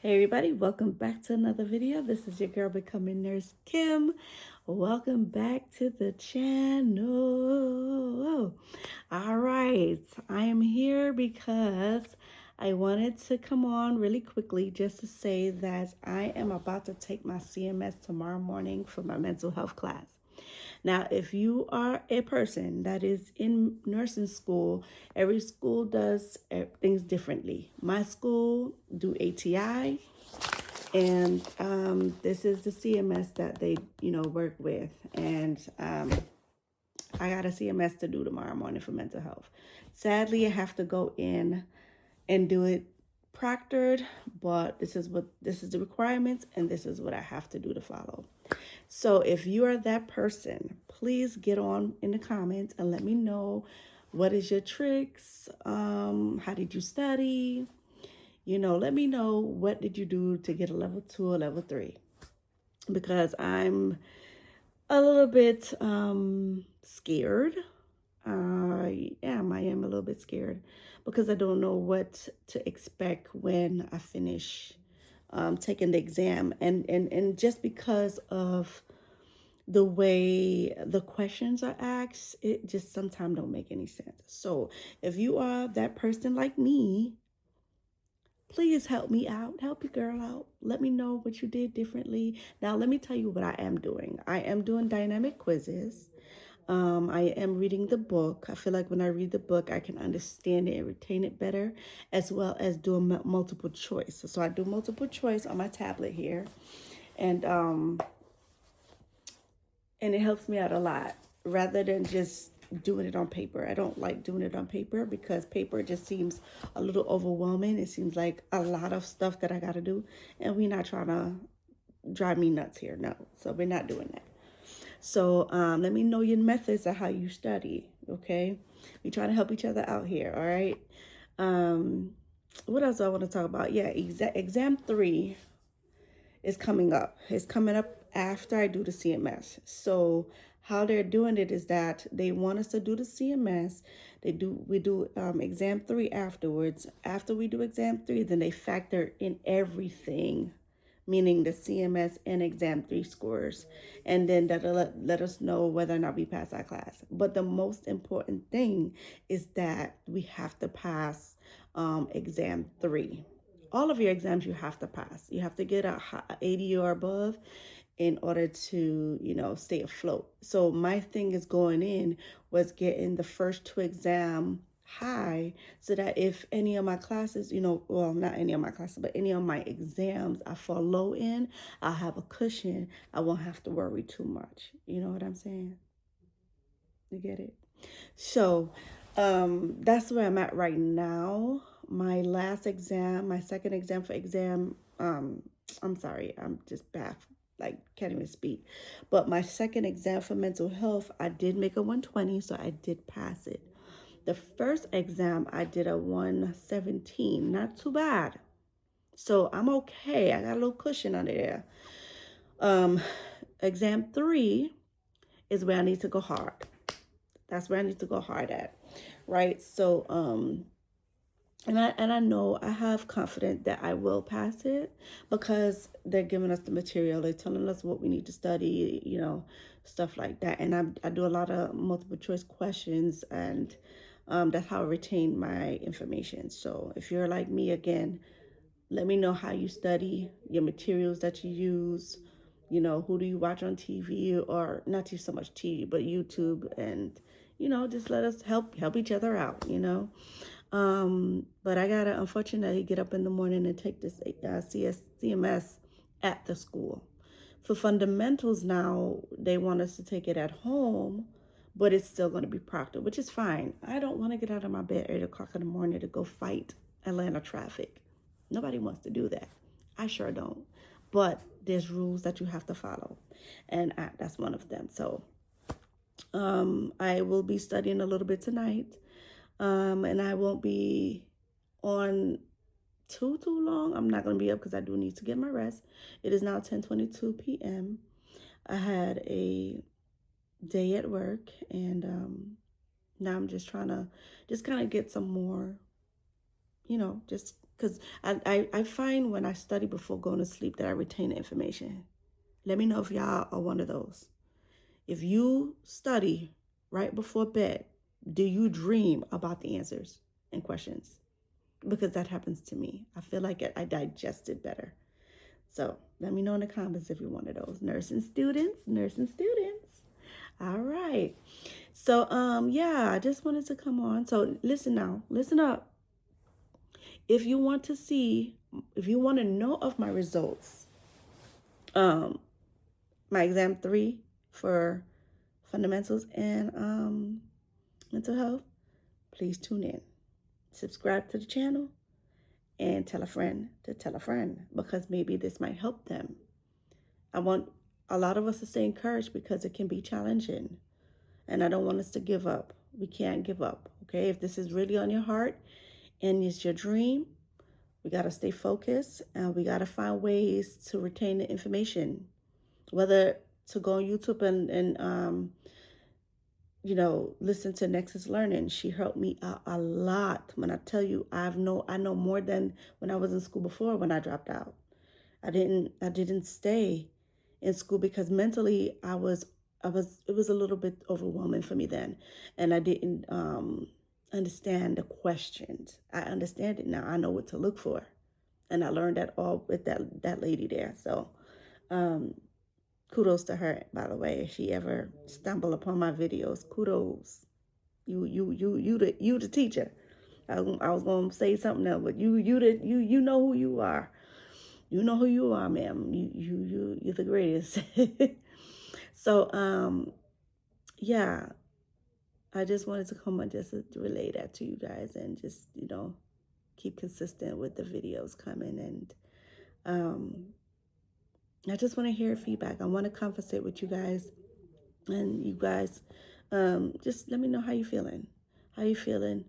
Hey everybody, welcome back to another video. This is your girl Becoming Nurse Kim. Welcome back to the channel. All right, I am here because I wanted to come on really quickly just to say that I am about to take my CMS tomorrow morning for my mental health class. Now, if you are a person that is in nursing school, every school does things differently. My school do ATI, and this is the CMS that they, work with. And I got a CMS to do tomorrow morning for mental health. Sadly, I have to go in and do it proctored, but this is the requirements, and this is what I have to do to follow. So if you are that person, please get on in the comments and let me know what is your tricks. How did you study? Let me know what did you do to get a level 2 or level 3, because I'm a little bit scared. I am a little bit scared because I don't know what to expect when I finish taking the exam, and just because of the way the questions are asked, it just sometimes don't make any sense. So if you are that person like me, please help me out. Help your girl out. Let me know what you did differently. Now, let me tell you what I am doing. I am doing dynamic quizzes. I am reading the book. I feel like when I read the book, I can understand it and retain it better, as well as doing multiple choice. So I do multiple choice on my tablet here, and it helps me out a lot rather than just doing it on paper. I don't like doing it on paper because paper just seems a little overwhelming. It seems like a lot of stuff that I got to do, and we're not trying to drive me nuts here. No, so we're not doing that. So let me know your methods of how you study, okay? We trying to help each other out here, all right? What else do I want to talk about? Yeah, exam 3 is coming up. It's coming up after I do the CMS. So how they're doing it is that they want us to do the CMS. We do exam 3 afterwards. After we do exam 3, then they factor in everything, meaning the CMS and exam 3 scores, and then that'll let us know whether or not we pass our class. But the most important thing is that we have to pass exam 3. All of your exams you have to pass. You have to get a 80 or above in order to, stay afloat. So my thing is going in was getting the first 2 exam high, so that if any of my classes, well, not any of my classes, but any of my exams I fall low in, I'll have a cushion. I won't have to worry too much. You know what I'm saying? You get it? So that's where I'm at right now. My last exam, my second exam for exam, I'm sorry, I'm just baffled, like can't even speak. But my second exam for mental health, I did make a 120, so I did pass it. The first exam, I did a 117, not too bad. So I'm okay. I got a little cushion under there. Um, exam 3 is where I need to go hard. That's where I need to go hard at, right? So, and I know I have confidence that I will pass it because they're giving us the material. They're telling us what we need to study, stuff like that. And I do a lot of multiple choice questions, and that's how I retain my information. So if you're like me, again, let me know how you study, your materials that you use. Who do you watch on TV, or not too so much TV, but YouTube, and just let us help each other out. But I gotta unfortunately get up in the morning and take this CMS at the school. For fundamentals now, they want us to take it at home, but it's still going to be proctored, which is fine. I don't want to get out of my bed at 8 o'clock in the morning to go fight Atlanta traffic. Nobody wants to do that. I sure don't. But there's rules that you have to follow, and that's one of them. So I will be studying a little bit tonight, and I won't be on too long. I'm not going to be up because I do need to get my rest. It is now 10:22 p.m. I had a day at work, and now I'm just trying to just kind of get some more, just because I find when I study before going to sleep that I retain the information. Let me know if y'all are one of those. If you study right before bed, do you dream about the answers and questions? Because that happens to me. I feel like I digest it better. So let me know in the comments if you're one of those nursing students. Nursing students. All right. So yeah, I just wanted to come on. So listen now, listen up. If you want to see, if you want to know of my results, um, my exam 3 for fundamentals and mental health, please tune in. Subscribe to the channel and tell a friend to tell a friend because maybe this might help them. I want a lot of us to stay encouraged because it can be challenging and I don't want us to give up. We can't give up, okay? If this is really on your heart and it's your dream, we got to stay focused and we got to find ways to retain the information, whether to go on YouTube and listen to Nexus Learning. She helped me out a lot. When I tell you, I know more than when I was in school before when I dropped out. I didn't stay in school because mentally it was a little bit overwhelming for me then. And I didn't understand the questions. I understand it now. I know what to look for. And I learned that all with that lady there. So kudos to her, by the way. If she ever stumble upon my videos, kudos. You the teacher. I was gonna say something else, but you know who you are. You know who you are, ma'am. You're the greatest. So yeah, I just wanted to come and just to relay that to you guys and just keep consistent with the videos coming and I just want to hear feedback. I want to conversate with you guys and you guys just let me know how you feeling. How you feeling?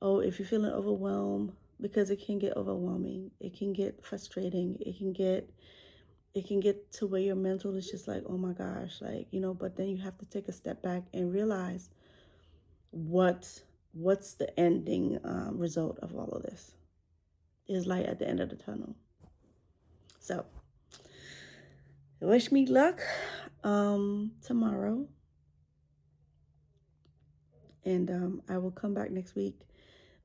Oh, if you're feeling overwhelmed, because it can get overwhelming. It can get frustrating. It can get to where your mental is just like, oh my gosh, like, but then you have to take a step back and realize what's the ending result of all of this. Is light at the end of the tunnel. So wish me luck tomorrow. And I will come back next week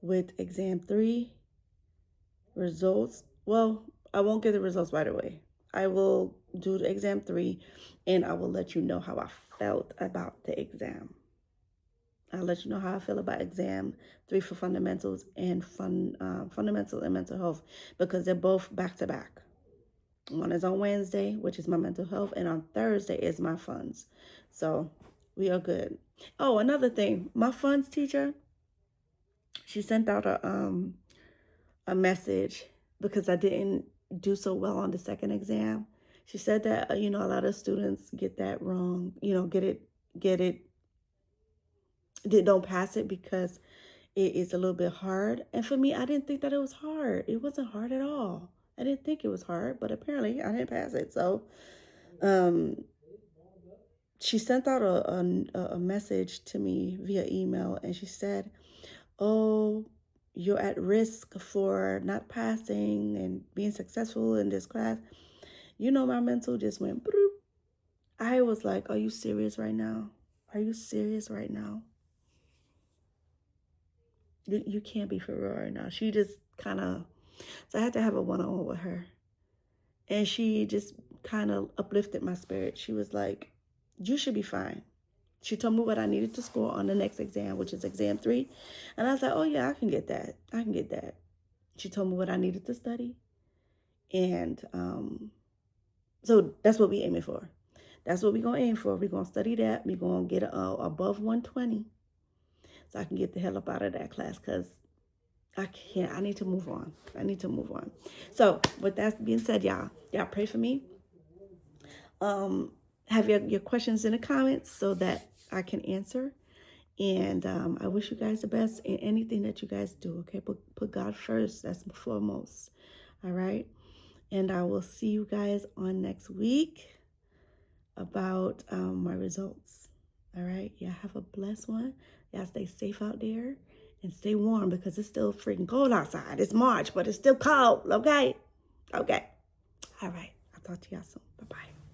with exam 3 results. Well, I won't get the results right away. I will do the exam 3 and I will let you know how I felt about the exam. I'll let you know how I feel about exam 3 for fundamentals and fundamental and mental health because they're both back to back. One is on Wednesday, which is my mental health, and on Thursday is my funds. So we are good. Oh, another thing, my funds teacher, she sent out a message because I didn't do so well on the second exam. She said that a lot of students get that wrong. They don't pass it because it is a little bit hard. And for me, I didn't think that it was hard. It wasn't hard at all. I didn't think it was hard, but apparently I didn't pass it. So she sent out a message to me via email and she said, oh, you're at risk for not passing and being successful in this class. My mental just went, bloop. I was like, are you serious right now? Are you serious right now? You can't be for real right now. She just kind of, so I had to have a one-on-one with her. And she just kind of uplifted my spirit. She was like, you should be fine. She told me what I needed to score on the next exam, which is exam 3. And I was like, oh yeah, I can get that. I can get that. She told me what I needed to study. And so that's what we're aiming for. That's what we're going to aim for. We're going to study that. We're going to get above 120 so I can get the hell up out of that class because I can't. I need to move on. So with that being said, y'all pray for me. Have your questions in the comments so that I can answer. And I wish you guys the best in anything that you guys do, okay? Put God first. That's foremost, all right? And I will see you guys on next week about my results, all right? Y'all have a blessed one. Y'all stay safe out there. and stay warm because it's still freaking cold outside. It's March, but it's still cold, okay? Okay. All right. I'll talk to y'all soon. Bye-bye.